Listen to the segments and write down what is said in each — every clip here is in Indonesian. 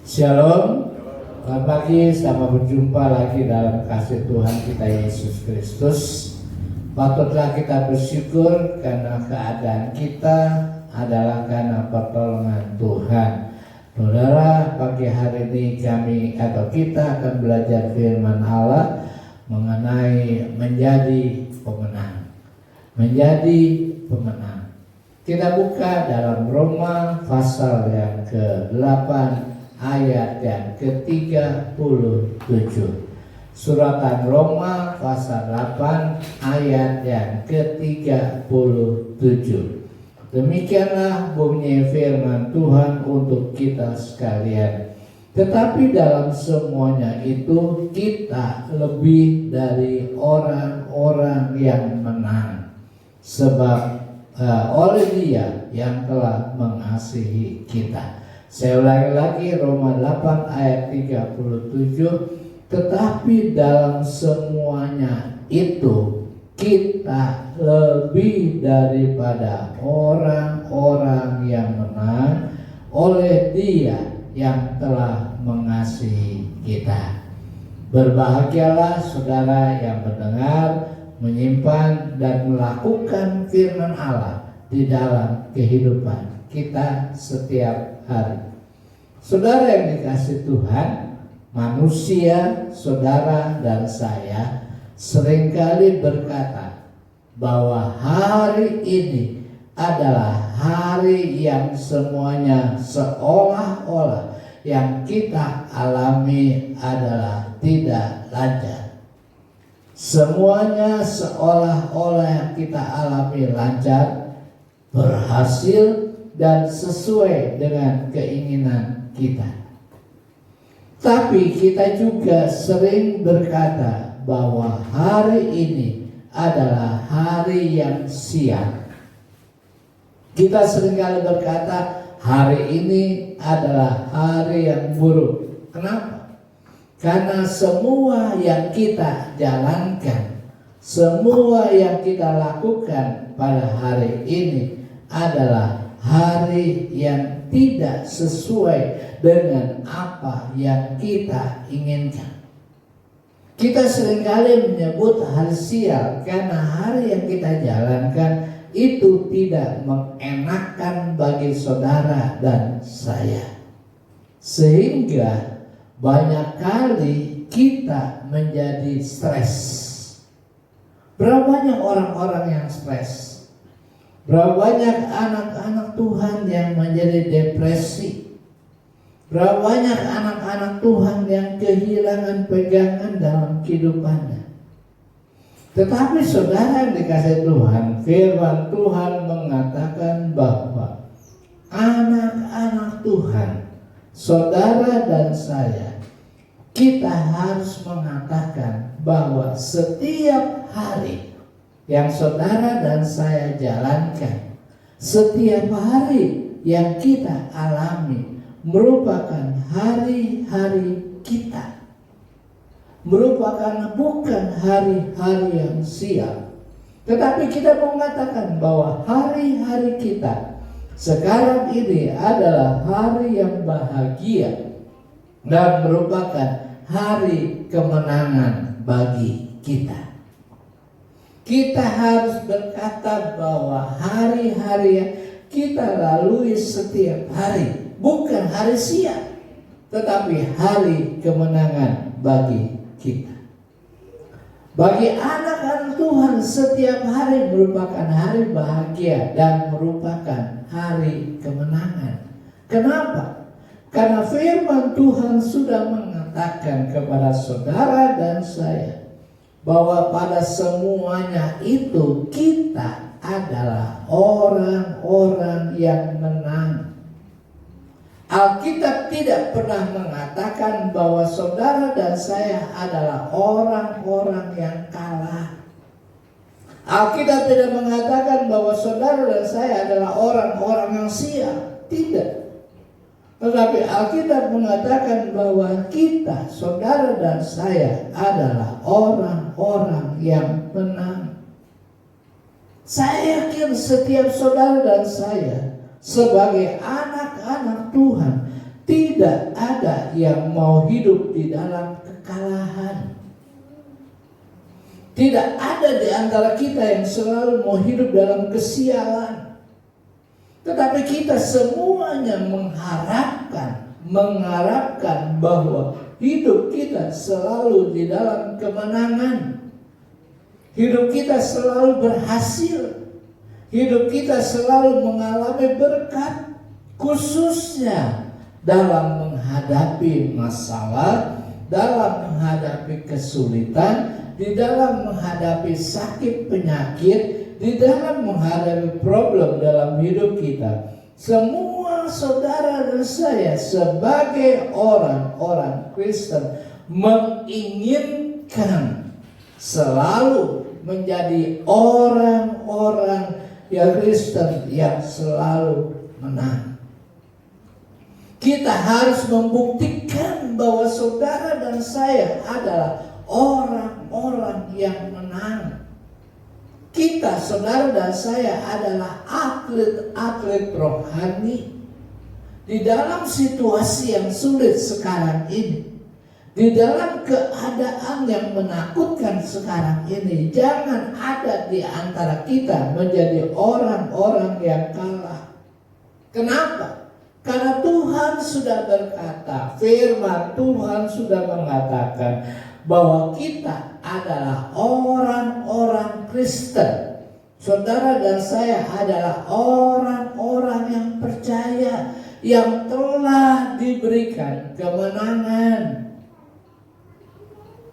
Shalom, selamat pagi, selamat berjumpa lagi dalam kasih Tuhan kita Yesus Kristus. Patutlah kita bersyukur karena keadaan kita adalah karena pertolongan Tuhan. Saudara, pagi hari ini kita akan belajar firman Allah mengenai menjadi pemenang. Menjadi pemenang. Kita buka dalam Roma pasal yang ke-8 ayat yang ke-37. Suratan Roma pasal 8 ayat yang ke-37. Demikianlah bunyi firman Tuhan untuk kita sekalian. Tetapi dalam semuanya itu kita lebih dari orang-orang yang menang, sebab oleh Dia yang telah mengasihi kita. Saya ulangi lagi, Roma 8 ayat 37. Tetapi dalam semuanya itu kita lebih daripada orang-orang yang menang oleh Dia yang telah mengasihi kita. Berbahagialah saudara yang mendengar, menyimpan dan melakukan firman Allah di dalam kehidupan kita setiap hari. Saudara yang dikasihi Tuhan, manusia, saudara dan saya seringkali berkata bahwa hari ini adalah hari yang semuanya seolah-olah yang kita alami adalah tidak lancar. Semuanya seolah-olah yang kita alami lancar, berhasil dan sesuai dengan keinginan kita. Tapi kita juga sering berkata bahwa hari ini adalah hari yang sial. Kita seringkali berkata hari ini adalah hari yang buruk. Kenapa? Karena semua yang kita jalankan, semua yang kita lakukan pada hari ini adalah hari yang tidak sesuai dengan apa yang kita inginkan. Kita seringkali menyebut hari sial karena hari yang kita jalankan itu tidak mengenakan bagi saudara dan saya. Sehingga banyak kali kita menjadi stres. Berapa banyak orang-orang yang stres? Berapa banyak anak-anak Tuhan yang menjadi depresi? Berapa banyak anak-anak Tuhan yang kehilangan pegangan dalam kehidupannya? Tetapi saudara yang dikasihi Tuhan, firman Tuhan mengatakan bahwa anak-anak Tuhan, saudara dan saya, kita harus mengatakan bahwa setiap hari yang saudara dan saya jalankan, setiap hari yang kita alami merupakan hari-hari kita, merupakan bukan hari-hari yang sial. Tetapi kita mengatakan bahwa hari-hari kita sekarang ini adalah hari yang bahagia dan merupakan hari kemenangan bagi kita. Kita harus berkata bahwa hari-hari yang kita lalui setiap hari bukan hari sial, tetapi hari kemenangan bagi kita. Bagi anak-anak Tuhan, setiap hari merupakan hari bahagia dan merupakan hari kemenangan. Kenapa? Karena firman Tuhan sudah mengatakan kepada saudara dan saya bahwa pada semuanya itu kita adalah orang-orang yang menang. Alkitab tidak pernah mengatakan bahwa saudara dan saya adalah orang-orang yang kalah. Alkitab tidak mengatakan bahwa saudara dan saya adalah orang-orang yang sial. Tidak. Tetapi Alkitab mengatakan bahwa kita, saudara dan saya, adalah orang-orang yang menang. Saya yakin setiap saudara dan saya sebagai anak-anak Tuhan Tidak ada yang mau hidup di dalam kekalahan. Tidak ada di antara kita yang selalu mau hidup dalam kesialan. Tetapi kita semuanya mengharapkan bahwa hidup kita selalu di dalam kemenangan. Hidup kita selalu berhasil. Hidup kita selalu mengalami berkat, khususnya dalam menghadapi masalah, dalam menghadapi kesulitan, di dalam menghadapi sakit penyakit, di dalam menghadapi problem dalam hidup kita. Semua saudara dan saya sebagai orang-orang Kristen menginginkan selalu menjadi orang-orang yang Kristen yang selalu menang. Kita harus membuktikan bahwa saudara dan saya adalah orang-orang yang menang. Kita, saudara dan saya, adalah atlet-atlet rohani. Di dalam situasi yang sulit sekarang ini, di dalam keadaan yang menakutkan sekarang ini, jangan ada di antara kita menjadi orang-orang yang kalah. Kenapa? Karena Tuhan sudah berkata, firman Tuhan sudah mengatakan bahwa kita adalah orang-orang Kristen. Saudara dan saya adalah orang-orang yang percaya, yang telah diberikan kemenangan.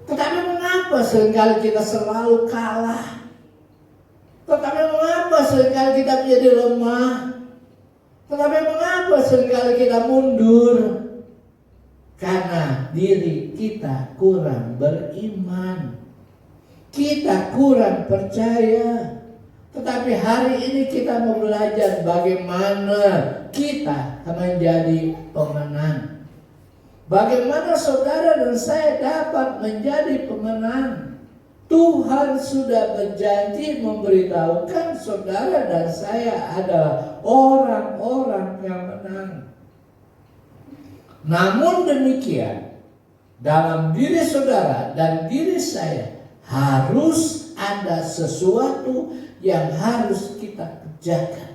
Tetapi mengapa seringkali kita selalu kalah? Tetapi mengapa seringkali kita menjadi lemah? Tetapi mengapa seringkali kita mundur? Karena diri kita kurang beriman. Kita kurang percaya. Tetapi hari ini kita mau belajar bagaimana kita menjadi pemenang. Bagaimana saudara dan saya dapat menjadi pemenang. Tuhan sudah berjanji memberitahukan saudara dan saya adalah orang-orang yang menang. Namun demikian, dalam diri saudara dan diri saya harus ada sesuatu yang harus kita kerjakan.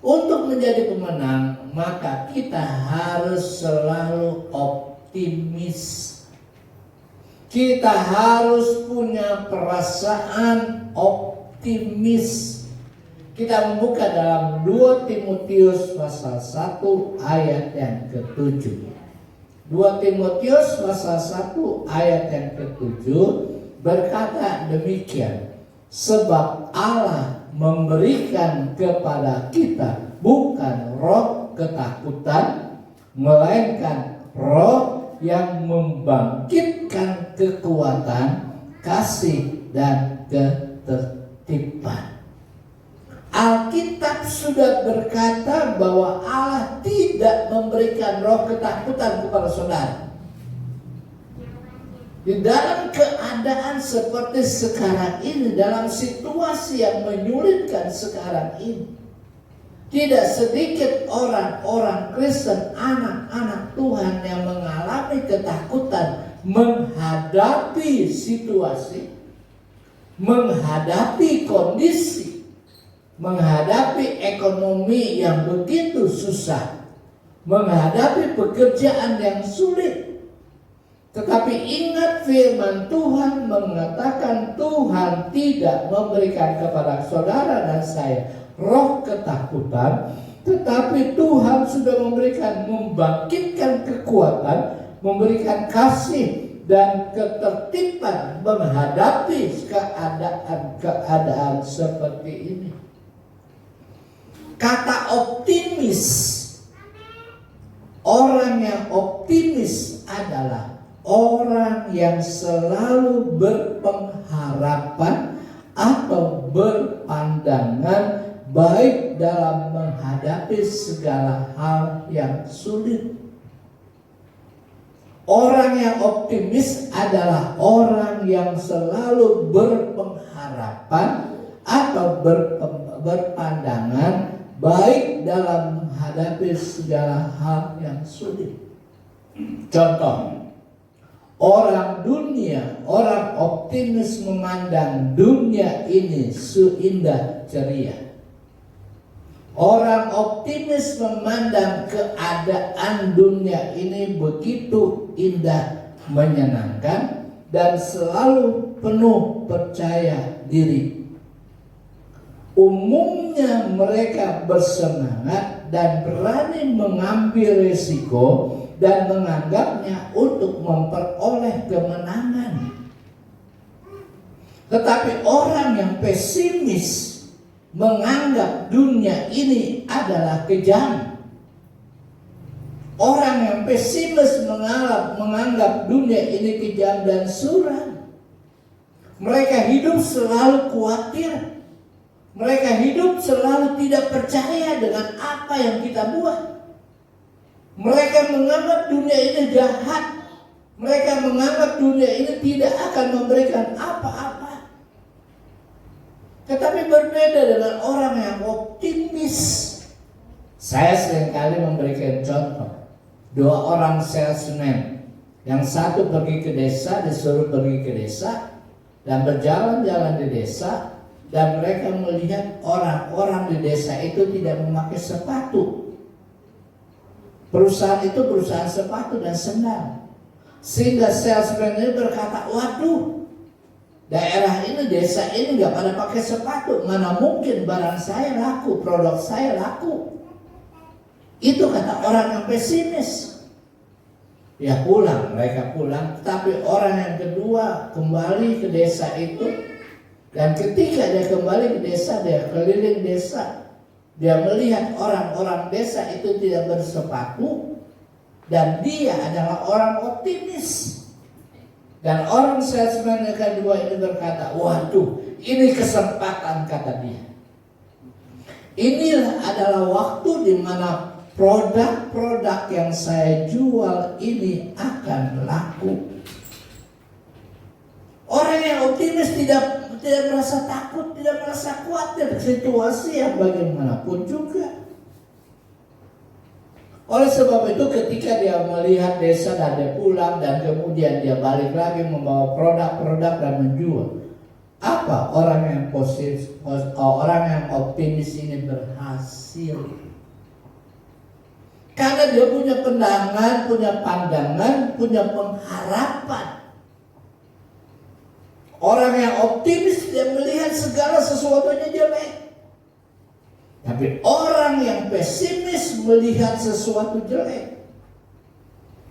Untuk menjadi pemenang, maka kita harus selalu optimis. Kita harus punya perasaan optimis. Kita membuka dalam 2 Timotius pasal 1 ayat yang ke-7. 2 Timotius pasal 1 ayat yang ke-7 berkata demikian. Sebab Allah memberikan kepada kita bukan roh ketakutan, melainkan roh yang membangkitkan kekuatan, kasih, dan ketertiban. Alkitab sudah berkata bahwa Allah tidak memberikan roh ketakutan kepada saudara. Di dalam keadaan seperti sekarang ini, dalam situasi yang menyulitkan sekarang ini, tidak sedikit orang-orang Kristen, anak-anak Tuhan yang mengalami ketakutan menghadapi situasi, menghadapi kondisi, menghadapi ekonomi yang begitu susah, menghadapi pekerjaan yang sulit. Tetapi ingat firman Tuhan mengatakan Tuhan tidak memberikan kepada saudara dan saya roh ketakutan, tetapi Tuhan sudah membangkitkan kekuatan, memberikan kasih dan ketertiban menghadapi keadaan seperti ini. Kata optimis, orang yang optimis adalah orang yang selalu berpengharapan atau berpandangan baik dalam menghadapi segala hal yang sulit. Orang yang optimis adalah orang yang selalu berpengharapan atau berpandangan baik dalam menghadapi segala hal yang sulit. Contoh, orang dunia, orang optimis memandang dunia ini seindah ceria. Orang optimis memandang keadaan dunia ini begitu indah, menyenangkan, dan selalu penuh percaya diri. Umumnya mereka bersemangat dan berani mengambil risiko dan menganggapnya untuk memperoleh kemenangan. Tetapi orang yang pesimis menganggap dunia ini adalah kejam. Orang yang pesimis menganggap dunia ini kejam dan suram. Mereka hidup selalu khawatir. Mereka hidup selalu tidak percaya dengan apa yang kita buat. Mereka menganggap dunia ini jahat. Mereka menganggap dunia ini tidak akan memberikan apa-apa. Tetapi berbeda dengan orang yang optimis. Saya seringkali memberikan contoh. 2 orang salesman. Yang satu pergi ke desa, disuruh pergi ke desa, dan berjalan-jalan di desa, dan mereka melihat orang-orang di desa itu tidak memakai sepatu. Perusahaan itu perusahaan sepatu dan sendal. Sehingga salesman ini berkata, waduh, daerah ini, desa ini gak pada pakai sepatu. Mana mungkin barang saya laku, produk saya laku. Itu kata orang yang pesimis. Ya pulang, mereka pulang. Tapi orang yang kedua kembali ke desa itu. Dan ketika dia kembali ke desa, dia keliling desa. Dia melihat orang-orang desa itu tidak bersepatu. Dan dia adalah orang optimis. Dan orang salesman yang kedua ini berkata, waduh, ini kesempatan, kata dia. Inilah adalah waktu di mana produk-produk yang saya jual ini akan laku. Orang yang optimis tidak merasa takut, tidak merasa khawatir situasi yang bagaimanapun juga. Oleh sebab itu ketika dia melihat desa dan dia pulang dan kemudian dia balik lagi membawa produk-produk dan menjual, apa orang yang positif, orang yang optimis ini berhasil? Karena dia punya pandangan, punya pandangan, punya pengharapan. Orang yang optimis dia melihat segala sesuatunya jelek. Tapi orang yang pesimis melihat sesuatu jelek.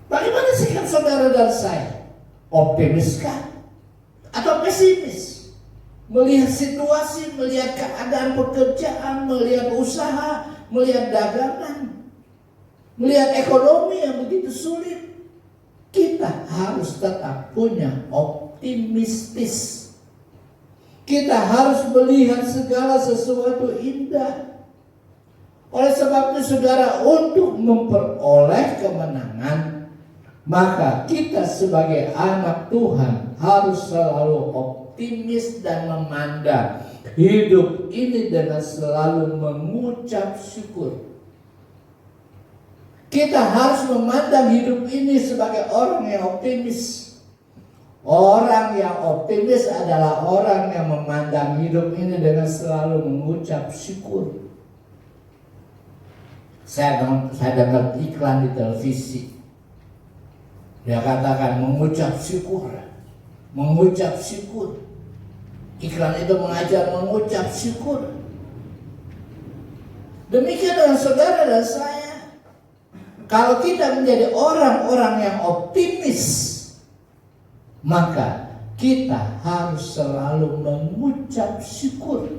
Bagaimana sikap saudara dan saya? Optimis kah? Atau pesimis? Melihat situasi, melihat keadaan pekerjaan, melihat usaha, melihat dagangan, melihat ekonomi yang begitu sulit. Kita harus tetap punya optimistis. Kita harus melihat segala sesuatu indah. Oleh sebab itu saudara, untuk memperoleh kemenangan, maka kita sebagai anak Tuhan harus selalu optimis dan memandang hidup ini dengan selalu mengucap syukur. Kita harus memandang hidup ini sebagai orang yang optimis. Orang yang optimis adalah orang yang memandang hidup ini dengan selalu mengucap syukur. Saya dengar iklan di televisi. Dia katakan mengucap syukur. Mengucap syukur. Iklan itu mengajar mengucap syukur. Demikian dengan saudara dan saya. Kalau kita menjadi orang-orang yang optimis, maka kita harus selalu mengucap syukur.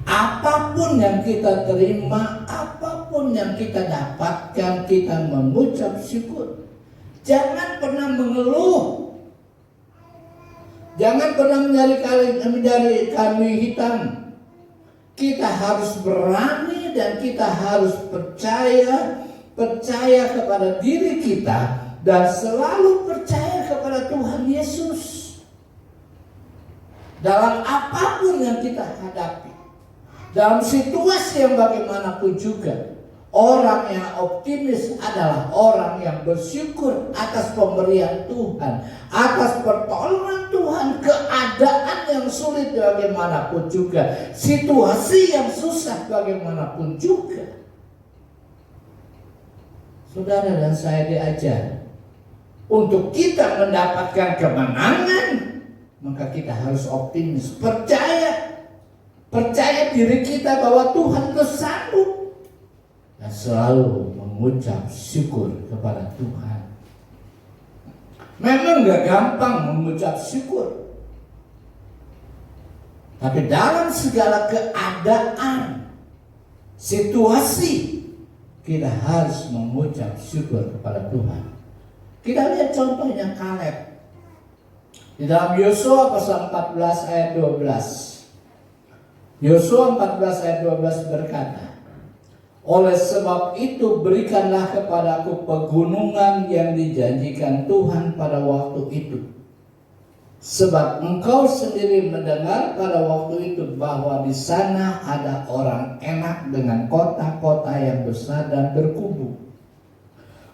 Apapun yang kita terima, apapun yang kita dapatkan, kita mengucap syukur. Jangan pernah mengeluh. Jangan pernah mencari kambing hitam. Kita harus berani dan kita harus percaya kepada diri kita dan selalu percaya kepada Tuhan Yesus dalam apapun yang kita hadapi. Dalam situasi yang bagaimanapun juga, orang yang optimis adalah orang yang bersyukur atas pemberian Tuhan, atas pertolongan Tuhan, keadaan yang sulit bagaimanapun juga, situasi yang susah bagaimanapun juga. Saudara dan saya diajar untuk kita mendapatkan kemenangan, maka kita harus optimis, percaya diri kita bahwa Tuhan itu sanggup, dan selalu mengucap syukur kepada Tuhan. Memang gak gampang mengucap syukur, tapi dalam segala keadaan, situasi, kita harus mengucap syukur kepada Tuhan. Kita lihat contohnya Kaleb. Di dalam Yosua pasal 14 ayat 12. Yosua 14 ayat 12 berkata, oleh sebab itu berikanlah kepadaku pegunungan yang dijanjikan Tuhan pada waktu itu. Sebab engkau sendiri mendengar pada waktu itu bahwa di sana ada orang enak dengan kota-kota yang besar dan berkubu.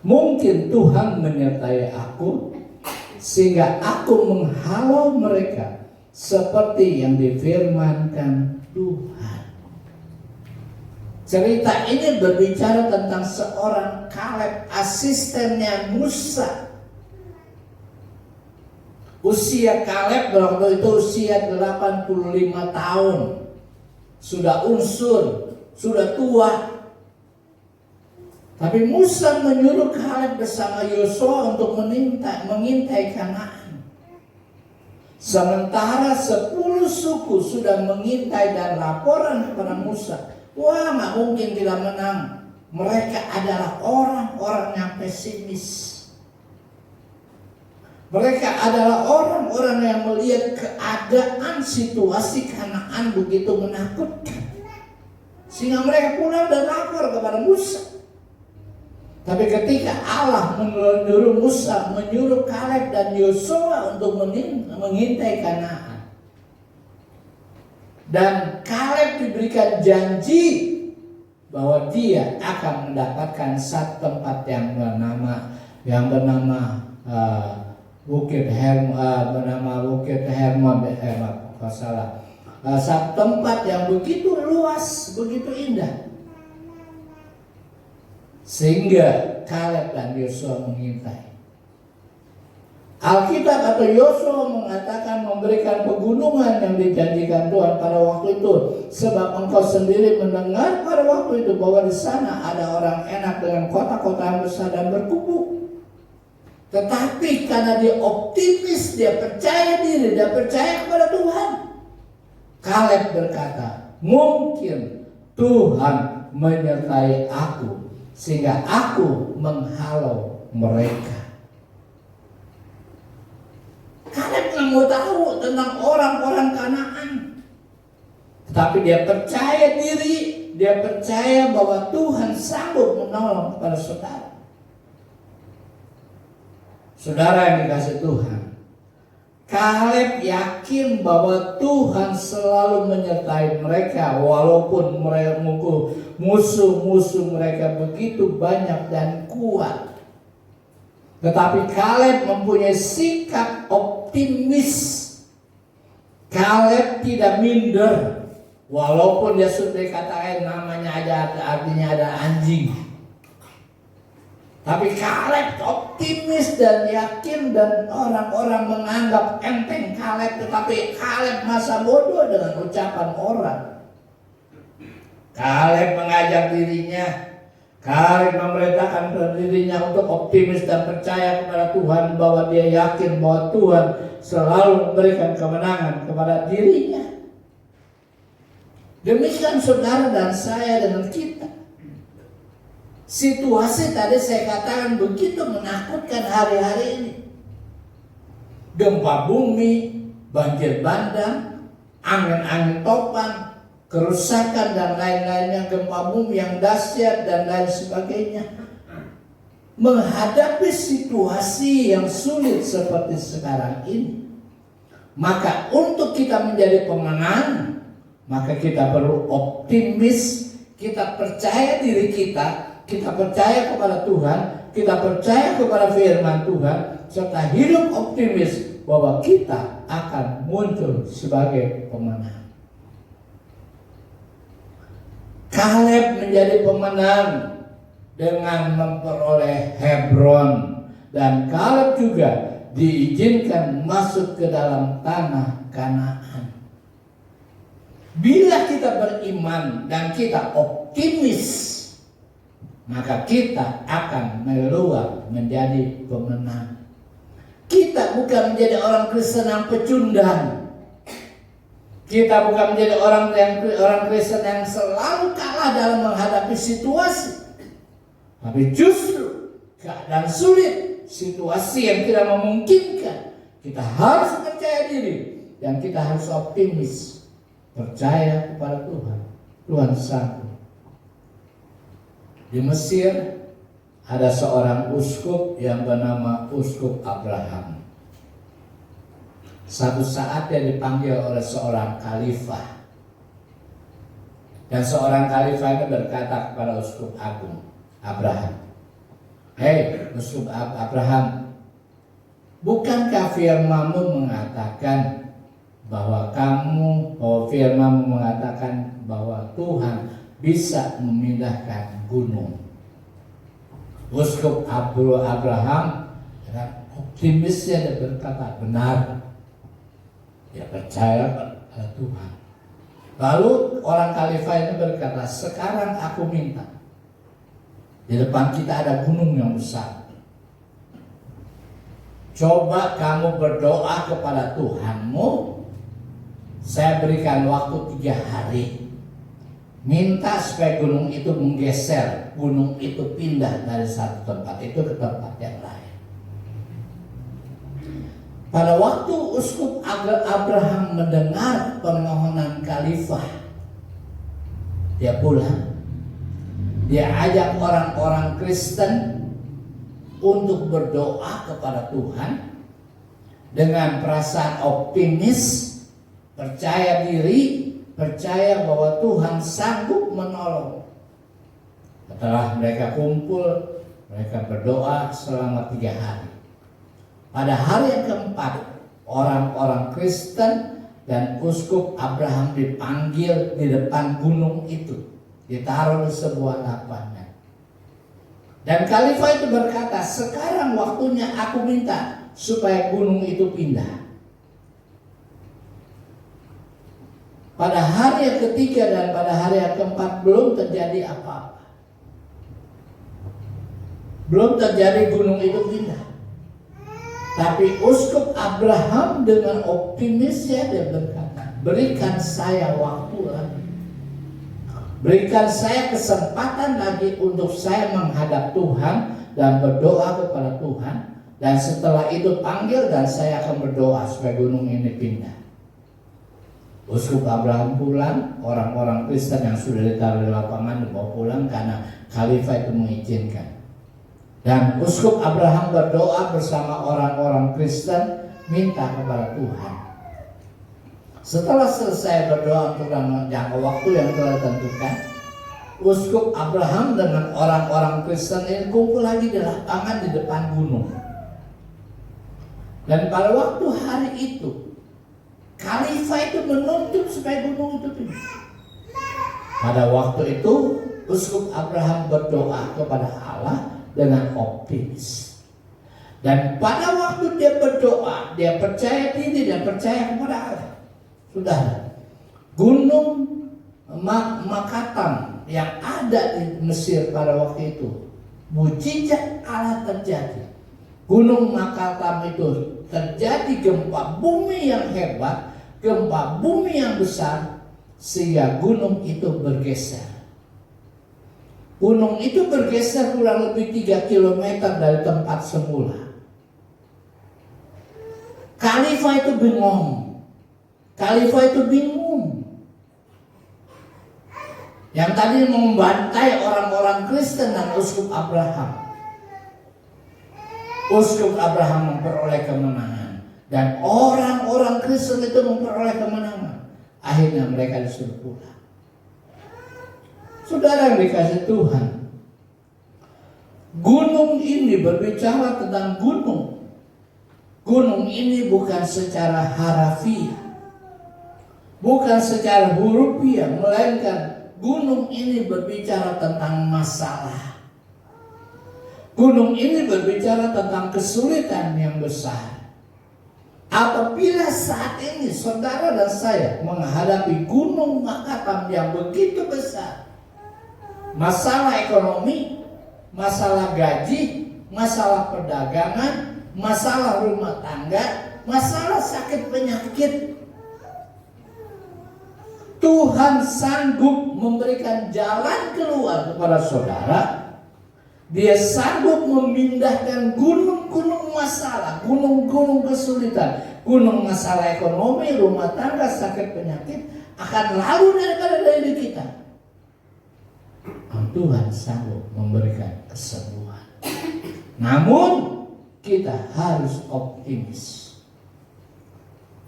Mungkin Tuhan menyertai aku sehingga aku menghalau mereka seperti yang difirmankan Tuhan. Cerita ini berbicara tentang seorang Kaleb, asistennya Musa. Usia Kaleb waktu itu usia 85 tahun. Sudah unsur, sudah tua. Tapi Musa menyuruh Kaleb bersama Yosua untuk mengintai Kanaan. Sementara 10 suku sudah mengintai dan laporan kepada Musa. Wah, gak mungkin kita menang. Mereka adalah orang-orang yang pesimis. Mereka adalah orang-orang yang melihat keadaan situasi Kanaan begitu menakutkan, sehingga mereka pulang dan lapor kepada Musa. Tapi ketika Allah menyuruh Musa, menyuruh Kaleb dan Yosua untuk mengintai Kanaan, dan Kaleb diberikan janji bahwa dia akan mendapatkan satu tempat yang bernama Bukit Hermon, satu tempat yang begitu luas, begitu indah, sehingga Kaleb dan Yosua mengintai. Alkitab atau Yosua mengatakan memberikan pegunungan yang dijanjikan Tuhan pada waktu itu, sebab engkau sendiri mendengar pada waktu itu bahwa di sana ada orang enak dengan kota-kota yang besar dan berkubu. Tetapi karena dia optimis, dia percaya diri, dia percaya kepada Tuhan, Kaleb berkata, mungkin Tuhan menyertai aku sehingga aku menghalau mereka. Kaleb nggak mau tahu tentang orang-orang Kanaan, tetapi dia percaya diri, dia percaya bahwa Tuhan sanggup menolong pada saudara. Saudara yang dikasihi Tuhan, Kaleb yakin bahwa Tuhan selalu menyertai mereka walaupun mereka musuh-musuh mereka begitu banyak dan kuat. Tetapi Kaleb mempunyai sikap optimis. Kaleb tidak minder walaupun dia sudah dikatakan namanya aja artinya ada anjing. Tapi Kaleb optimis dan yakin, dan orang-orang menganggap enteng Kaleb, tetapi Kaleb masa bodoh dengan ucapan orang. Kaleb mengajak dirinya, Kaleb memerintahkan dirinya untuk optimis dan percaya kepada Tuhan, bahwa dia yakin bahwa Tuhan selalu memberikan kemenangan kepada dirinya. Demikian saudara dan saya dengan kita. Situasi tadi saya katakan begitu menakutkan hari-hari ini. Gempa bumi, banjir bandang, angin-angin topan, kerusakan dan lain-lainnya, gempa bumi yang dahsyat dan lain sebagainya. Menghadapi situasi yang sulit seperti sekarang ini, maka untuk kita menjadi pemenang, Maka kita perlu optimis, kita percaya diri kita percaya kepada Tuhan, kita percaya kepada firman Tuhan, serta hidup optimis bahwa kita akan muncul sebagai pemenang. Kaleb menjadi pemenang dengan memperoleh Hebron, dan Kaleb juga diizinkan masuk ke dalam tanah Kanaan. Bila kita beriman dan kita optimis, maka kita akan meluap menjadi pemenang. Kita bukan menjadi orang Kristen yang pecundang. Kita bukan menjadi orang Kristen yang selalu kalah dalam menghadapi situasi. Tapi justru keadaan sulit, situasi yang tidak memungkinkan, kita harus percaya diri dan kita harus optimis. Percaya kepada Tuhan. Tuhan sanggup. Di Mesir ada seorang uskup yang bernama Uskup Abraham. Satu saat dia dipanggil oleh seorang khalifah. Dan seorang khalifah itu berkata kepada Uskup Agung Abraham, "Hei Uskup Abraham, bukankah firman-Mu mengatakan bahwa firman-Mu mengatakan bahwa Tuhan bisa memindahkan gunung?" Uskup Abraham dengan optimisnya dia berkata, "Benar." Dia percaya pada Tuhan. Lalu orang khalifah itu berkata, "Sekarang aku minta, di depan kita ada gunung yang besar. Coba kamu berdoa kepada Tuhanmu. Saya berikan waktu 3 hari. Minta supaya gunung itu menggeser, gunung itu pindah dari satu tempat itu ke tempat yang lain." Pada waktu Uskup Abraham mendengar permohonan khalifah, dia pulang. Dia ajak orang-orang Kristen untuk berdoa kepada Tuhan dengan perasaan optimis, percaya diri, percaya bahwa Tuhan sanggup menolong. Setelah mereka kumpul, mereka berdoa selama 3 hari. Pada hari yang keempat, orang-orang Kristen dan Uskup Abraham dipanggil di depan gunung itu, ditaruh di sebuah lapangan. Dan khalifah itu berkata, "Sekarang waktunya aku minta supaya gunung itu pindah." Pada hari yang ketiga dan pada hari yang keempat belum terjadi apa-apa. Belum terjadi gunung itu pindah. Tapi Uskup Abraham dengan optimisnya dia berkata, "Berikan saya waktu lagi. Berikan saya kesempatan lagi untuk saya menghadap Tuhan dan berdoa kepada Tuhan. Dan setelah itu panggil dan saya akan berdoa supaya gunung ini pindah." Uskup Abraham pulang, orang-orang Kristen yang sudah ditaruh di lapangan dibawa pulang karena khalifah itu mengizinkan. Dan Uskup Abraham berdoa bersama orang-orang Kristen minta kepada Tuhan. Setelah selesai berdoa untuk jangka waktu yang telah ditentukan, Uskup Abraham dengan orang-orang Kristen ini kumpul lagi di lapangan di depan gunung. Dan pada waktu hari itu, khalifah itu menuntut supaya gunung itu pindah. Pada waktu itu, Uskup Abraham berdoa kepada Allah dengan optimis. Dan pada waktu dia berdoa, dia percaya diri dan percaya kepada Allah. Sudah, gunung Makatan yang ada di Mesir pada waktu itu, mujizat Allah terjadi. Gunung Makatan itu terjadi gempa bumi yang hebat, gempa bumi yang besar, sehingga gunung itu bergeser. Gunung itu bergeser kurang lebih 3 km dari tempat semula. Khalifah itu bingung. Yang tadi membantai orang-orang Kristen dan Uskup Abraham. Uskup Abraham memperoleh kemenangan. Dan orang-orang Kristen itu memperoleh kemenangan. Akhirnya mereka disuruh pulang. Saudara yang dikasih Tuhan, gunung ini berbicara tentang gunung. Gunung ini bukan secara harafiah, bukan secara hurufiah, melainkan gunung ini berbicara tentang masalah. Gunung ini berbicara tentang kesulitan yang besar. Apabila saat ini saudara dan saya menghadapi gunung Makatam yang begitu besar, masalah ekonomi, masalah gaji, masalah perdagangan, masalah rumah tangga, masalah sakit penyakit, Tuhan sanggup memberikan jalan keluar kepada saudara. Dia sanggup memindahkan gunung-gunung masalah, gunung-gunung kesulitan, gunung masalah ekonomi, rumah tangga, sakit penyakit akan lalu daripada diri kita. Tuhan sanggup memberikan kesembuhan. Namun kita harus optimis.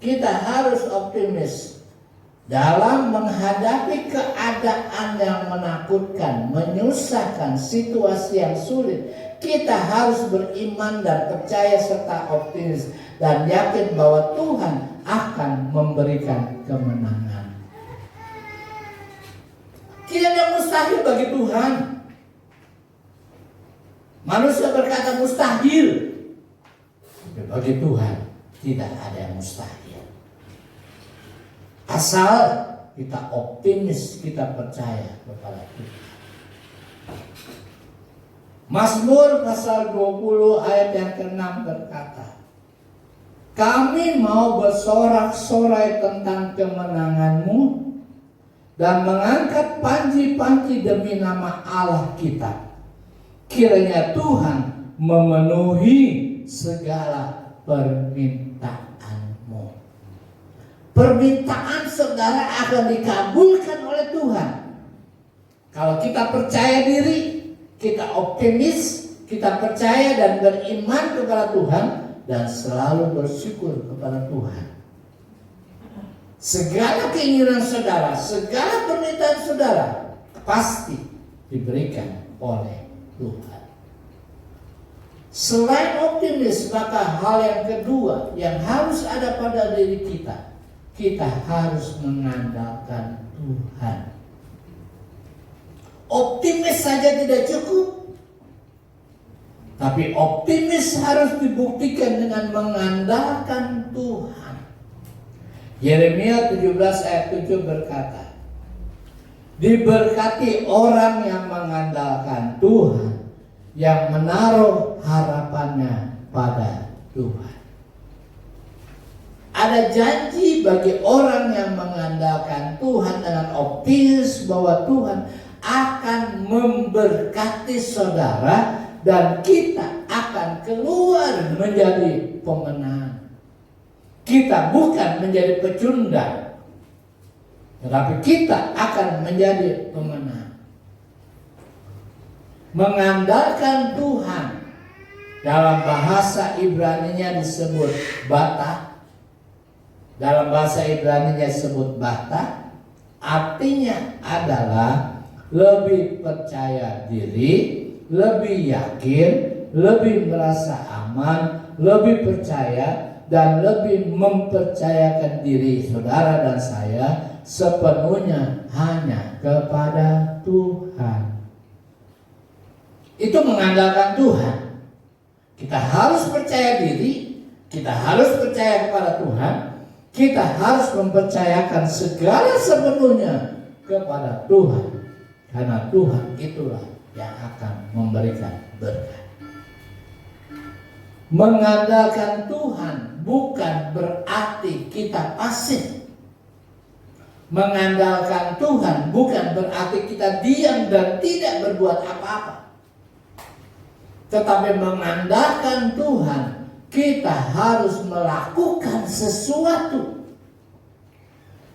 Kita harus optimis dalam menghadapi keadaan yang menakutkan, menyusahkan, situasi yang sulit. Kita harus beriman dan percaya serta optimis dan yakin bahwa Tuhan akan memberikan kemenangan. Tidak ada mustahil bagi Tuhan. Manusia berkata mustahil, tapi bagi Tuhan tidak ada yang mustahil. Asal kita optimis, kita percaya kepada Tuhan. Mazmur pasal 20 ayat yang ke-6 berkata, kami mau bersorak-sorai tentang kemenangan-Mu dan mengangkat panji-panji demi nama Allah kita. Kiranya Tuhan memenuhi segala permintaan-Mu. Permintaan saudara akan dikabulkan oleh Tuhan. Kalau kita percaya diri, kita optimis, kita percaya dan beriman kepada Tuhan dan selalu bersyukur kepada Tuhan. Segala keinginan saudara, segala permintaan saudara pasti diberikan oleh Tuhan. Selain optimis, maka hal yang kedua yang harus ada pada diri kita, kita harus mengandalkan Tuhan. Optimis saja tidak cukup, tapi optimis harus dibuktikan dengan mengandalkan Tuhan. Yeremia 17 ayat 7 berkata, diberkati orang yang mengandalkan Tuhan, yang menaruh harapannya pada Tuhan. Ada janji bagi orang yang mengandalkan Tuhan dengan optimis bahwa Tuhan akan memberkati saudara dan kita akan keluar menjadi pemenang. Kita bukan menjadi pecundang, tetapi kita akan menjadi pemenang. Mengandalkan Tuhan dalam bahasa Ibrani-nya disebut bata. Dalam bahasa Ibrani-nya disebut bata. Artinya adalah lebih percaya diri, lebih yakin, lebih merasa aman, lebih percaya dan lebih mempercayakan diri saudara dan saya sepenuhnya hanya kepada Tuhan. Itu mengandalkan Tuhan. Kita harus percaya diri, kita harus percaya kepada Tuhan, kita harus mempercayakan segala sepenuhnya kepada Tuhan. Karena Tuhan itulah yang akan memberikan berkat. Mengandalkan Tuhan bukan berarti kita pasif. Mengandalkan Tuhan bukan berarti kita diam dan tidak berbuat apa-apa. Tetapi mengandalkan Tuhan, kita harus melakukan sesuatu.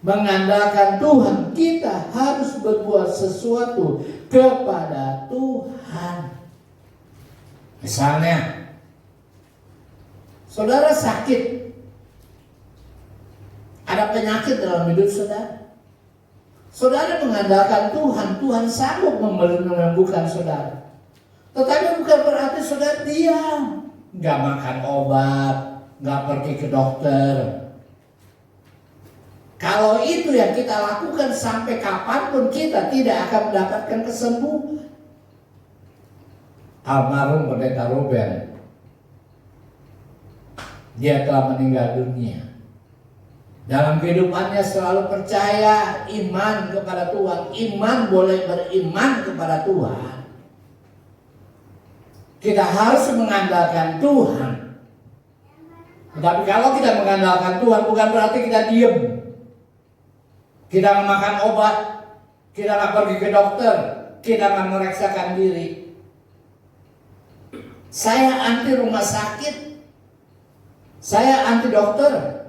Mengandalkan Tuhan, kita harus berbuat sesuatu kepada Tuhan. Misalnya, saudara sakit, Ada penyakit dalam hidup saudara. Saudara mengandalkan Tuhan, Tuhan sanggup menyembuhkan saudara. Tetapi bukan berarti saudara diam, nggak makan obat, nggak pergi ke dokter. Kalau itu yang kita lakukan sampai kapanpun kita tidak akan mendapatkan kesembuhan. Almarhum Pendeta Ruben, dia telah meninggal dunia. Dalam kehidupannya selalu percaya iman kepada Tuhan. Iman boleh beriman kepada Tuhan. Kita harus mengandalkan Tuhan. Tetapi kalau kita mengandalkan Tuhan bukan berarti kita diam. Kita nggak makan obat, kita nggak pergi ke dokter, kita nggak mereksakan diri. Saya anti rumah sakit, saya anti dokter.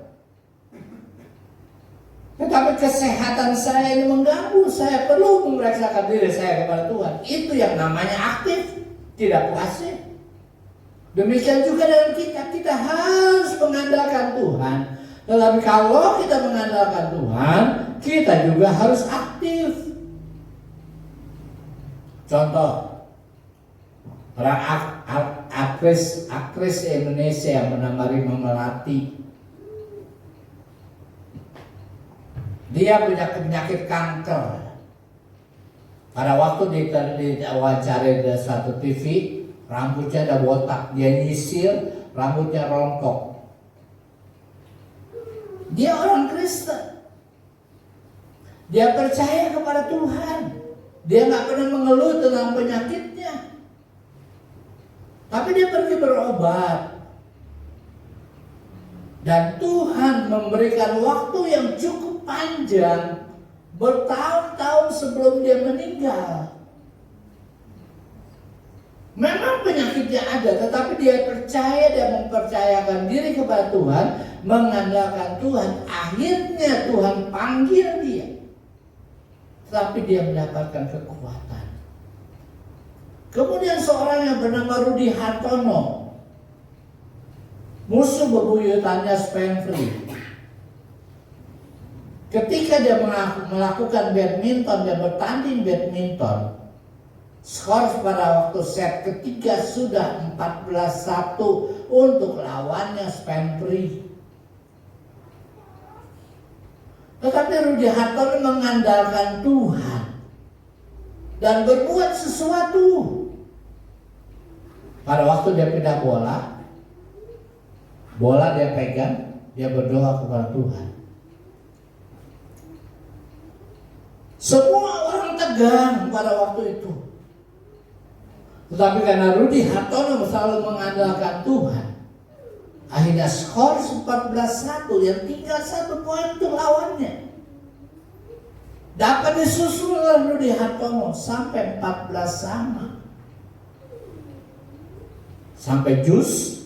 Tetapi kesehatan saya ini mengganggu, saya perlu memeriksakan diri saya kepada Tuhan. Itu yang namanya aktif, tidak pasif. Demikian juga dalam kita harus mengandalkan Tuhan. Tetapi kalau kita mengandalkan Tuhan, kita juga harus aktif. Contoh, orang aktris Indonesia yang bernama Rima Melati. Dia punya penyakit kanker. Pada waktu diwawancara di suatu TV, rambutnya ada botak, dia nyisir, rambutnya rontok. Dia orang Kristen. Dia percaya kepada Tuhan. Dia nggak pernah mengeluh tentang penyakitnya. Tapi dia pergi berobat. Dan Tuhan memberikan waktu yang cukup panjang, bertahun-tahun sebelum dia meninggal. Memang penyakitnya ada, tetapi dia percaya, dia mempercayakan diri kepada Tuhan, mengandalkan Tuhan. Akhirnya Tuhan panggil dia, tapi dia mendapatkan kekuatan. Kemudian seorang yang bernama Rudy Hartono, musuh bebuyutannya Spendfree. Ketika dia melakukan badminton, dia bertanding badminton, skor pada waktu set ketiga sudah 14-1 untuk lawannya Spendfree. Tetapi Rudy Hartono mengandalkan Tuhan dan berbuat sesuatu. Pada waktu dia pindah bola dia pegang, dia berdoa kepada Tuhan. Semua orang tegang pada waktu itu. Tetapi karena Rudy Hartono selalu mengandalkan Tuhan, akhirnya skor 14-1 yang tinggal 1 poin untuk lawannya. Dapat disusul oleh Rudy Hartono sampai 14 sama. Sampai jus.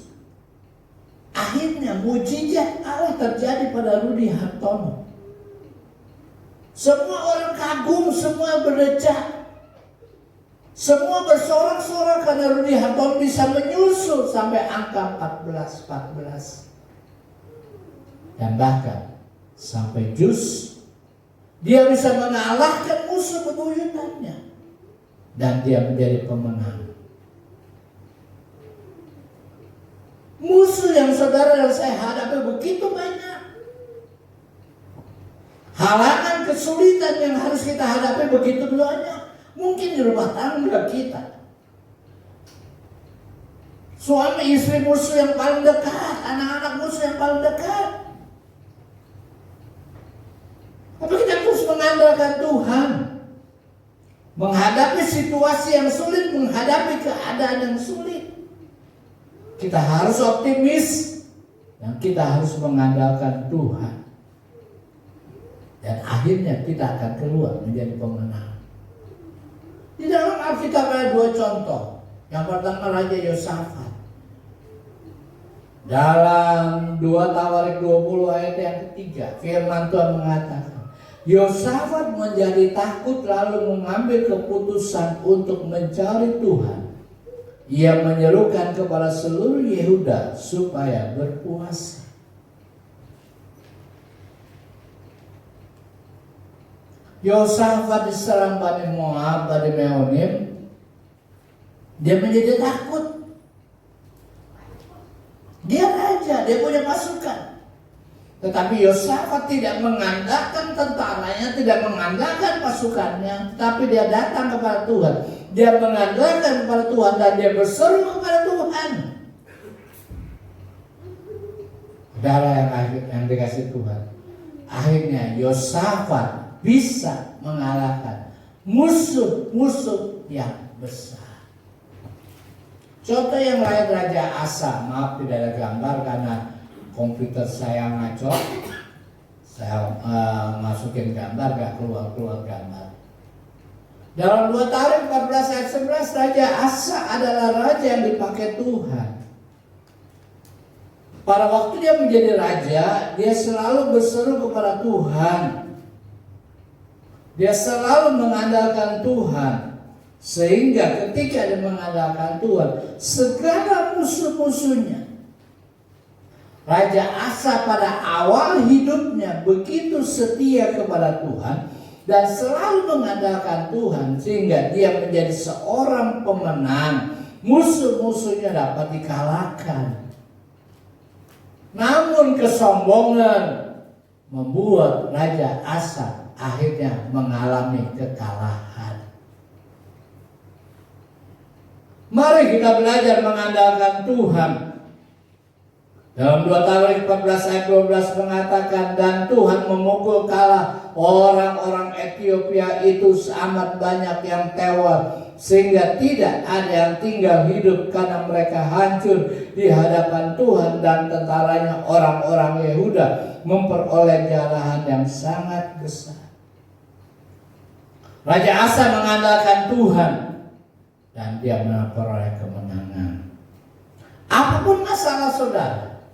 Akhirnya mujizat Allah terjadi pada Rudy Hartono. Semua orang kagum, semua berdecak. Semua bersorak-sorak karena Rudy Hartono bisa menyusul sampai angka 14-14. Dan bahkan sampai jus dia bisa mengalahkan musuh bebuyutannya. Dan dia menjadi pemenang. Musuh yang saudara dan saya hadapi begitu banyak. Halangan kesulitan yang harus kita hadapi begitu banyak. Mungkin di rumah tangga kita, suami istri musuh yang paling dekat, anak-anak musuh yang paling dekat. Tapi kita terus mengandalkan Tuhan, menghadapi situasi yang sulit, menghadapi keadaan yang sulit. Kita harus optimis dan kita harus mengandalkan Tuhan. Dan akhirnya kita akan keluar menjadi pemenang. Di dalam Alkitab ada 2 contoh. Yang pertama Raja Yosafat. Dalam 2 Tawarik 20 ayat yang ketiga, firman Tuhan mengatakan, Yosafat menjadi takut lalu mengambil keputusan untuk mencari Tuhan. Ia menyerukan kepada seluruh Yehuda supaya berpuasa. Yosafat diserang Bani Moab, Bani Meonim, dia menjadi takut. Dia raja, dia punya pasukan. Tetapi Yosafat tidak mengandalkan tentaranya, tidak mengandalkan pasukannya, tapi dia datang kepada Tuhan. Dia mengandalkan kepada Tuhan dan dia berseru kepada Tuhan. Saudara yang dikasih Tuhan, akhirnya Yosafat bisa mengalahkan musuh-musuh yang besar. Contoh yang lain Raja Asa, maaf tidak ada gambar karena komputer saya ngaco. Saya masukin gambar gak keluar gambar. Dalam 2 Tarim 14 ayat 11, Raja Asa adalah raja yang dipakai Tuhan. Pada waktu dia menjadi raja, dia selalu berseru kepada Tuhan. Dia selalu mengandalkan Tuhan. Sehingga ketika dia mengandalkan Tuhan, segala musuh-musuhnya. Raja Asa pada awal hidupnya begitu setia kepada Tuhan dan selalu mengandalkan Tuhan, sehingga dia menjadi seorang pemenang. Musuh-musuhnya dapat dikalahkan. Namun kesombongan membuat Raja Asa akhirnya mengalami kekalahan. Mari kita belajar mengandalkan Tuhan. Dalam 2 Tarim 14 ayat 12 mengatakan, dan Tuhan memukul kalah orang-orang Ethiopia itu amat banyak yang tewas, sehingga tidak ada yang tinggal hidup karena mereka hancur di hadapan Tuhan dan tentaranya. Orang-orang Yehuda memperoleh jarahan yang sangat besar. Raja Asa mengandalkan Tuhan dan dia memperoleh kemenangan. Apapun masalah saudara,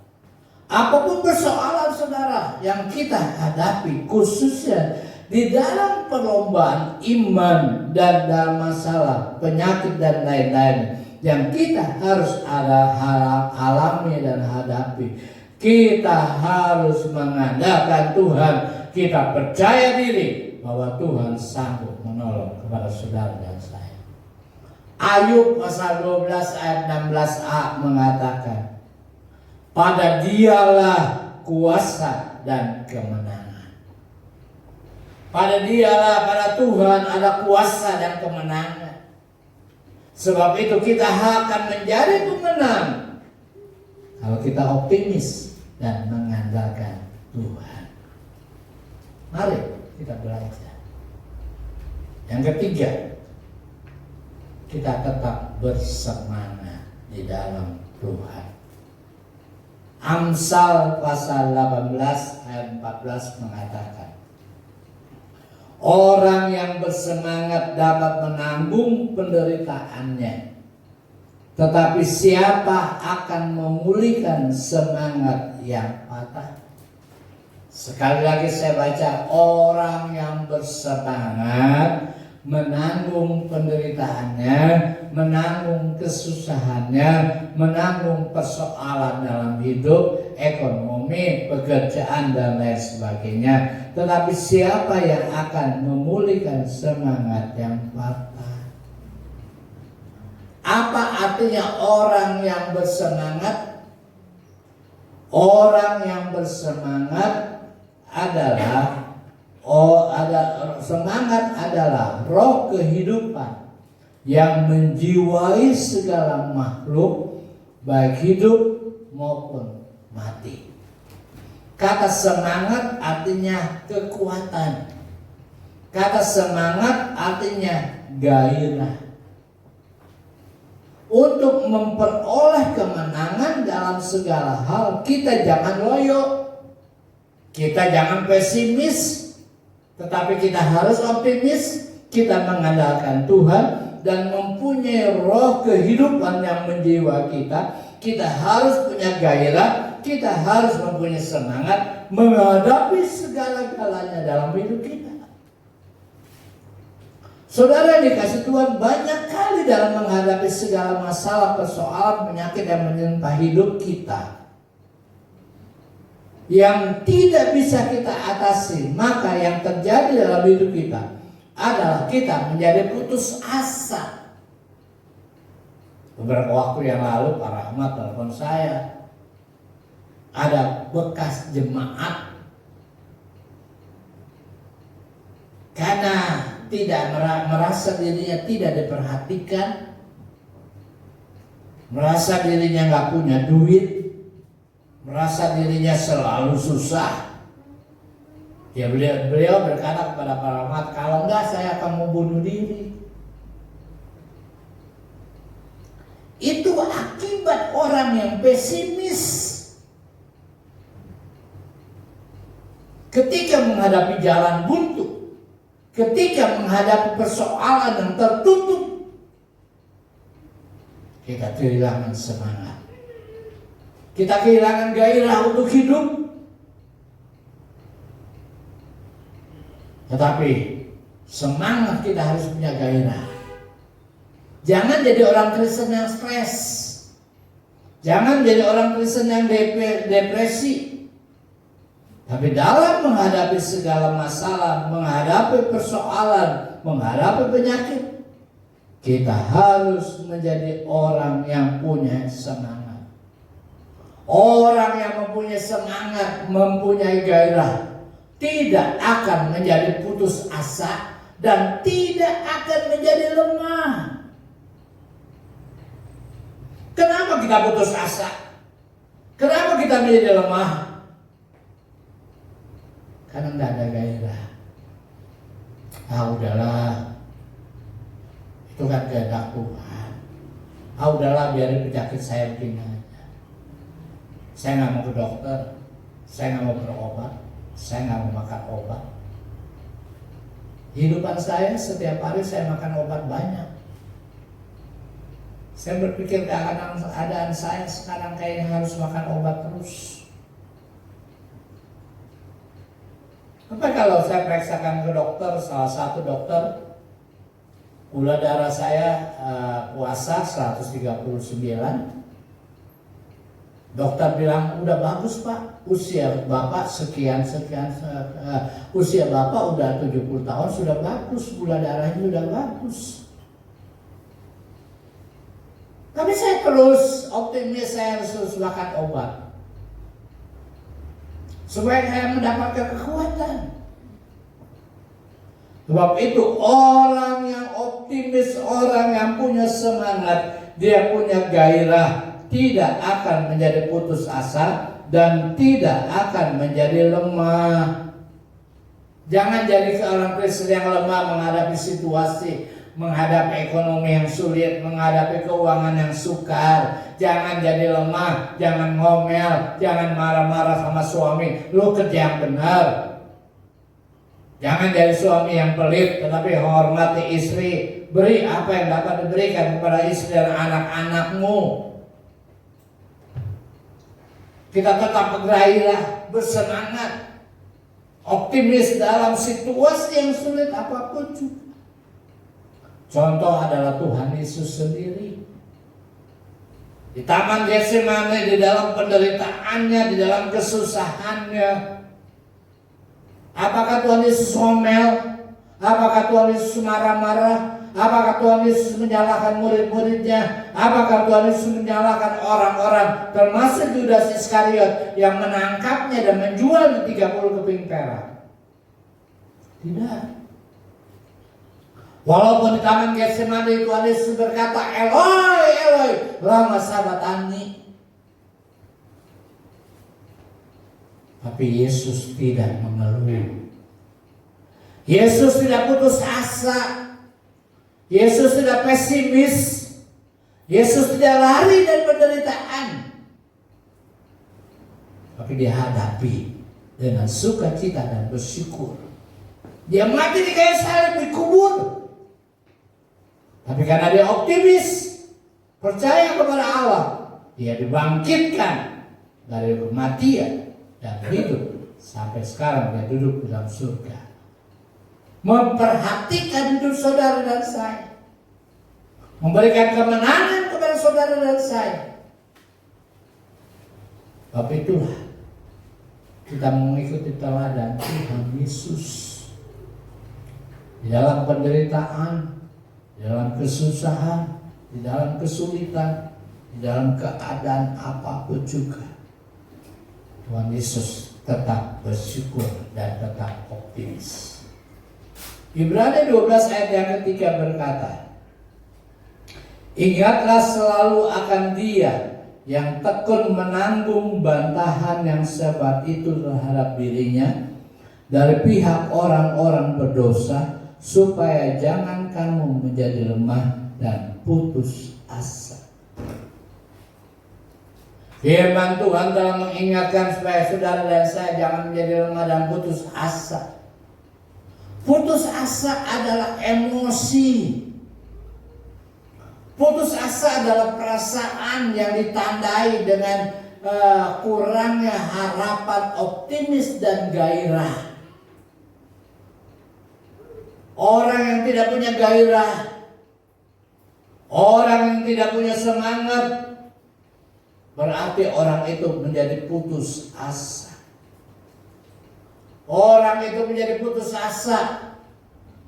apapun persoalan saudara yang kita hadapi, khususnya di dalam perlombaan iman dan dalam masalah penyakit dan lain-lain yang kita harus alami dan hadapi, kita harus mengandalkan Tuhan. Kita percaya diri bahwa Tuhan sanggup menolong kepada saudara dan saya. Ayub pasal 12 ayat 16a mengatakan, pada dialah kuasa dan kemenangan. Pada dialah, pada Tuhan ada kuasa dan kemenangan. Sebab itu kita akan menjadi pemenang kalau kita optimis dan mengandalkan Tuhan. Mari kita belajar. Yang ketiga, kita tetap bersemangat di dalam Tuhan. Amsal pasal 18 ayat 14 mengatakan, orang yang bersemangat dapat menanggung penderitaannya, tetapi siapa akan memulihkan semangat yang patah? Sekali lagi saya baca, orang yang bersemangat menanggung penderitaannya, menanggung kesusahannya, menanggung persoalan dalam hidup, ekonomi, pekerjaan dan lain sebagainya. Tetapi siapa yang akan memulihkan semangat yang patah? Apa artinya orang yang bersemangat? Orang yang bersemangat adalah semangat adalah roh kehidupan yang menjiwai segala makhluk, baik hidup maupun mati. Kata semangat artinya kekuatan. Kata semangat artinya gairah. Untuk memperoleh kemenangan dalam segala hal, kita jangan loyo, kita jangan pesimis, tetapi kita harus optimis. Kita mengandalkan Tuhan dan mempunyai roh kehidupan yang menjiwa kita. Kita harus punya gairah, kita harus mempunyai semangat menghadapi segala-galanya dalam hidup kita. Saudara yang dikasih Tuhan, banyak kali dalam menghadapi segala masalah, persoalan, penyakit yang menimpa hidup kita, yang tidak bisa kita atasi, maka yang terjadi dalam hidup kita adalah kita menjadi putus asa. Beberapa waktu yang lalu Pak Rahmat telepon saya, ada bekas jemaat karena tidak merasa dirinya tidak diperhatikan, merasa dirinya nggak punya duit, merasa dirinya selalu susah. Ya beliau berkata kepada Pak Rahmat, kalau enggak saya akan mau bunuh diri. Itu akibat orang yang pesimis. Ketika menghadapi jalan buntu, ketika menghadapi persoalan yang tertutup, kita kehilangan semangat. Kita kehilangan gairah untuk hidup. Tetapi semangat kita harus punya gairah. Jangan jadi orang Kristen yang stres. Jangan jadi orang Kristen yang depresi. Tapi dalam menghadapi segala masalah, menghadapi persoalan, menghadapi penyakit, kita harus menjadi orang yang punya semangat. Orang yang mempunyai semangat, mempunyai gairah, tidak akan menjadi putus asa dan tidak akan menjadi lemah. Kenapa kita putus asa? Kenapa kita menjadi lemah? Karena tidak ada gairah. Udahlah, itu kan kehendak Tuhan. Udahlah, biarin penyakit saya begini aja. Saya nggak mau ke dokter, saya nggak mau berobat, saya nggak mau makan obat. Hidupan saya setiap hari saya makan obat banyak. Saya berpikir keadaan saya sekarang kayaknya harus makan obat terus. Apa kalau saya periksakan ke dokter, salah satu dokter, gula darah saya puasa 139. Dokter bilang, udah bagus Pak, usia Bapak sekian, usia Bapak udah 70 tahun, sudah bagus, gula darahnya sudah bagus. Tapi saya terus optimis, saya harus terus makan obat supaya saya mendapatkan kekuatan. Sebab itu orang yang optimis, orang yang punya semangat, dia punya gairah, tidak akan menjadi putus asa dan tidak akan menjadi lemah. Jangan jadi seorang Kristen yang lemah menghadapi situasi, menghadapi ekonomi yang sulit, menghadapi keuangan yang sukar. Jangan jadi lemah, jangan ngomel, jangan marah-marah sama suami. Lu kerja yang benar. Jangan jadi suami yang pelit, tetapi hormati istri. Beri apa yang dapat diberikan kepada istri dan anak-anakmu. Kita tetap bergairah, bersemangat, optimis dalam situasi yang sulit apapun juga. Contoh adalah Tuhan Yesus sendiri. Di Taman Getsemani, di dalam penderitaannya, di dalam kesusahannya. Apakah Tuhan Yesus ngomel? Apakah Tuhan Yesus marah-marah? Apakah Tuhan Yesus menyalahkan murid-muridnya? Apakah Tuhan Yesus menyalahkan orang-orang, termasuk Yudas Iskariot yang menangkapnya dan menjual di 30 keping perak? Tidak. Walaupun di Taman Getsemani Tuhan Yesus berkata, Eloi, Eloi, lama sabatani. Tapi Yesus tidak mengeluh. Yesus tidak putus asa. Yesus tidak pesimis. Yesus tidak lari dari penderitaan. Tapi dia hadapi dengan sukacita dan bersyukur. Dia mati di kayu salib, dikubur. Tapi karena dia optimis, percaya kepada Allah, dia dibangkitkan dari kematian dan hidup sampai sekarang dia duduk di dalam surga. Memperhatikan hidup saudara dan saya, memberikan kemenangan kepada saudara dan saya. Tapi itulah kita mengikuti teladan Tuhan Yesus. Di dalam penderitaan, di dalam kesusahan, di dalam kesulitan, di dalam keadaan apapun juga, Tuhan Yesus tetap bersyukur dan tetap optimis. Ibrani 12 ayat yang ketiga berkata, ingatlah selalu akan Dia yang tekun menanggung bantahan yang sebat itu terhadap dirinya dari pihak orang-orang berdosa, supaya jangan kamu menjadi lemah dan putus asa. Firman Tuhan telah mengingatkan supaya saudara dan saya jangan menjadi lemah dan putus asa. Putus asa adalah emosi. Putus asa adalah perasaan yang ditandai dengan kurangnya harapan, optimis dan gairah. Orang yang tidak punya gairah, orang yang tidak punya semangat, berarti orang itu menjadi putus asa. Orang itu menjadi putus asa.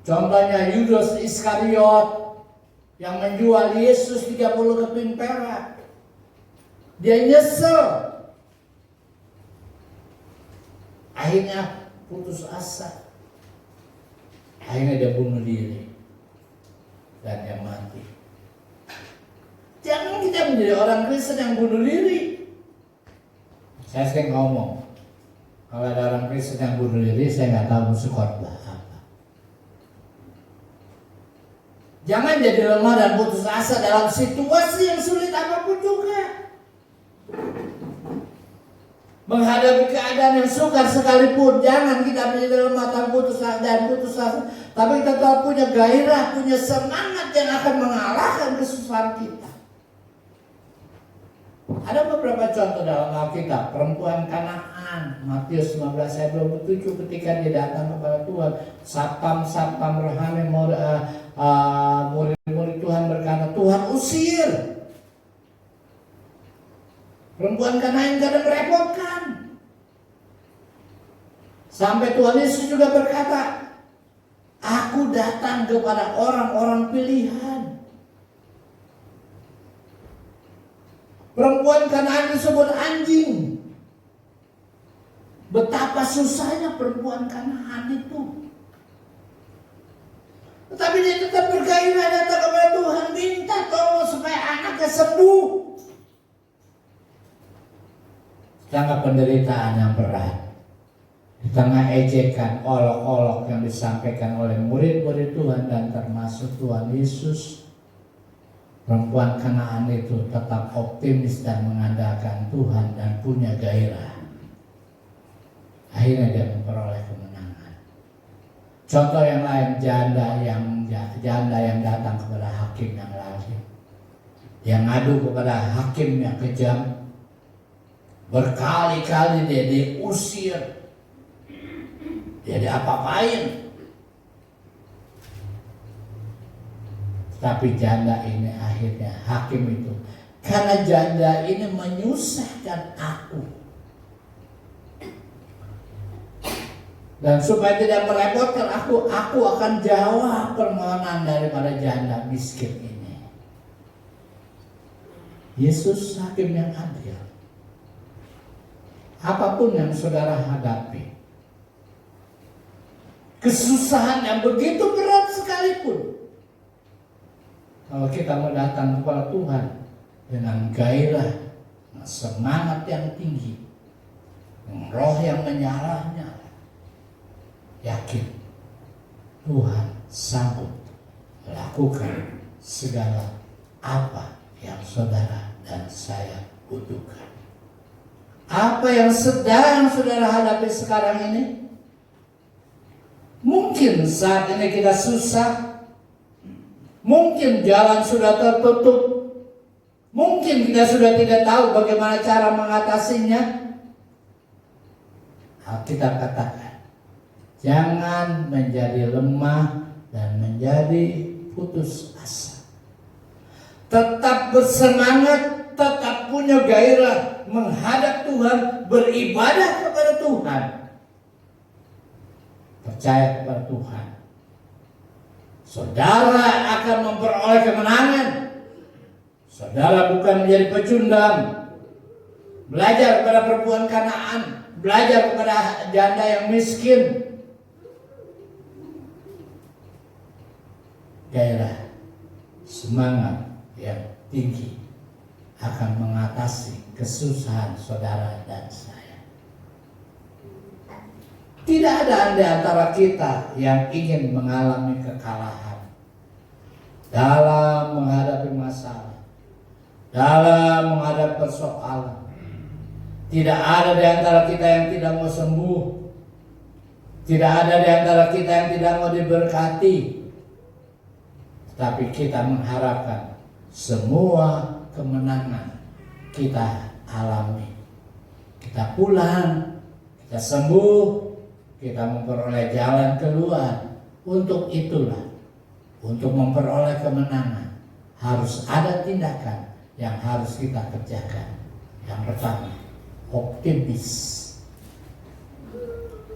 Contohnya Yudas Iskariot yang menjual Yesus 30 keping perak. Dia nyesel. Akhirnya putus asa. Akhirnya dia bunuh diri. Dan dia mati. Jangan kita menjadi orang Kristen yang bunuh diri. Saya sering ngomong, kalau ada orang Kristen yang bunuh diri, saya nggak tahu musuh khotbah apa. Jangan jadi lemah dan putus asa dalam situasi yang sulit apapun juga. Menghadapi keadaan yang sukar sekalipun, jangan kita menjadi lemah dan putus asa. Tapi kita tetap punya gairah, punya semangat yang akan mengalahkan kesusahan kita. Ada beberapa contoh dalam Alkitab. Perempuan Kanaan, Matius 15 ayat 27, ketika dia datang kepada Tuhan, sapam rohani murid-murid Tuhan berkata, Tuhan usir. Perempuan Kanaan kadang merepotkan. Sampai Tuhan Yesus juga berkata, aku datang kepada orang-orang pilihan. Perempuan Kanaan disebut anjing. Betapa susahnya perempuan Kanaan itu. Tetapi dia tetap bergairah datang kepada Tuhan, minta tolong supaya anaknya sembuh. Di tengah penderitaan yang berat, di tengah ejekan, olok-olok yang disampaikan oleh murid-murid Tuhan dan termasuk Tuhan Yesus, perempuan Kanaan itu tetap optimis dan mengandalkan Tuhan dan punya gairah. Akhirnya dia memperoleh kemenangan. Contoh yang lain, janda yang datang kepada hakim yang lain, yang ngadu kepada hakim yang kejam. Berkali-kali dia diusir, dia diapa-apain. Tapi janda ini akhirnya hakim itu, karena janda ini menyusahkan aku, dan supaya tidak merepotkan aku akan jawab permohonan daripada janda miskin ini. Yesus hakim yang adil. Apapun yang saudara hadapi, kesusahan yang begitu berat sekalipun, kalau kita mau datang kepada Tuhan dengan gairah, semangat yang tinggi, roh yang menyala-nyala, yakin Tuhan sanggup melakukan segala apa yang saudara dan saya butuhkan. Apa yang sedang saudara hadapi sekarang ini? Mungkin saat ini kita susah. Mungkin jalan sudah tertutup. Mungkin kita sudah tidak tahu bagaimana cara mengatasinya. Alkitab katakan, jangan menjadi lemah dan menjadi putus asa. Tetap bersemangat, tetap punya gairah menghadap Tuhan, beribadah kepada Tuhan, percaya kepada Tuhan, saudara akan memperoleh kemenangan. Saudara bukan menjadi pecundang, belajar kepada perempuan Kanaan, belajar kepada janda yang miskin. Gairah, semangat yang tinggi akan mengatasi kesusahan saudara dan saya. Tidak ada di antara kita yang ingin mengalami kekalahan dalam menghadapi masalah, dalam menghadapi persoalan. Tidak ada di antara kita yang tidak mau sembuh. Tidak ada di antara kita yang tidak mau diberkati. Tapi kita mengharapkan semua kemenangan kita alami. Kita pulang, kita sembuh, kita memperoleh jalan keluar. Untuk itulah, untuk memperoleh kemenangan, harus ada tindakan yang harus kita kerjakan. Yang pertama, optimis,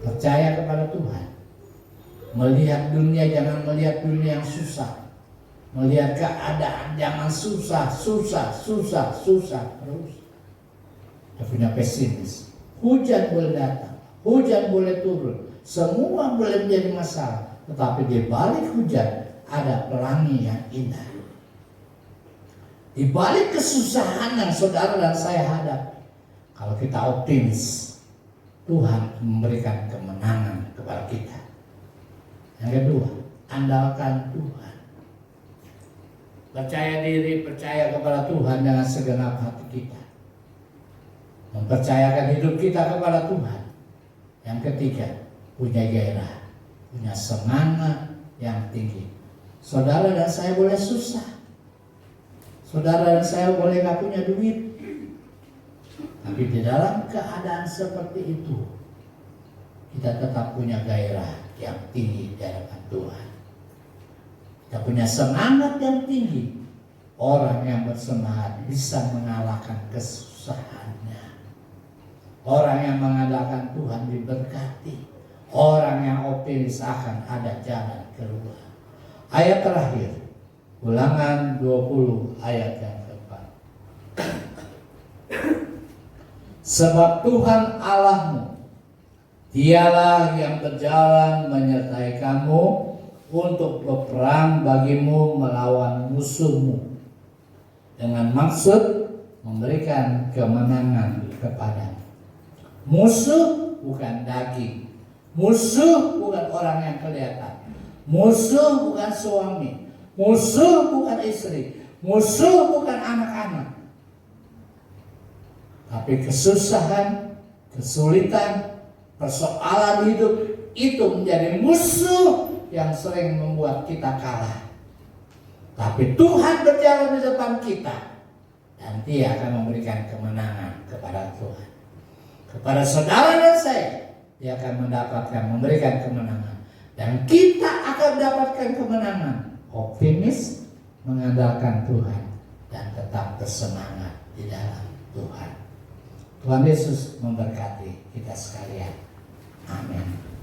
percaya kepada Tuhan. Melihat dunia, jangan melihat dunia yang susah. Melihat keadaan jangan susah terus. Kita punya pesimis. Hujan boleh datang, hujan boleh turun, semua boleh menjadi masalah. Tetapi di balik hujan ada pelangi yang indah. Di balik kesusahan yang saudara dan saya hadapi, kalau kita optimis, Tuhan memberikan kemenangan kepada kita. Yang kedua, andalkan Tuhan. Percaya diri, percaya kepada Tuhan dengan segenap hati kita. Mempercayakan hidup kita kepada Tuhan. Yang ketiga, punya gairah, punya semangat yang tinggi. Saudara dan saya boleh susah. Saudara dan saya boleh gak punya duit. Tapi di dalam keadaan seperti itu, kita tetap punya gairah yang tinggi di hadapan Tuhan. Kita punya semangat yang tinggi. Orang yang bersemangat bisa mengalahkan kesusahannya. Orang yang mengandalkan Tuhan diberkati. Orang yang optimis akan ada jalan keluar. Ayat terakhir, Ulangan 20 ayat yang keempat. Sebab Tuhan Allahmu, Dialah yang berjalan menyertai kamu untuk berperang bagimu melawan musuhmu, dengan maksud memberikan kemenangan kepadamu. Musuh bukan daging, musuh bukan orang yang kelihatan, musuh bukan suami, musuh bukan istri, musuh bukan anak-anak. Tapi kesusahan, kesulitan, persoalan hidup itu menjadi musuh yang sering membuat kita kalah. Tapi Tuhan berjalan di depan kita, dan Dia akan memberikan kemenangan kepada Tuhan. Kepada saudara dan saya, Dia akan memberikan kemenangan. Dan kita akan mendapatkan kemenangan. Optimis, mengandalkan Tuhan, dan tetap bersemangat di dalam Tuhan. Tuhan Yesus memberkati kita sekalian. Amin.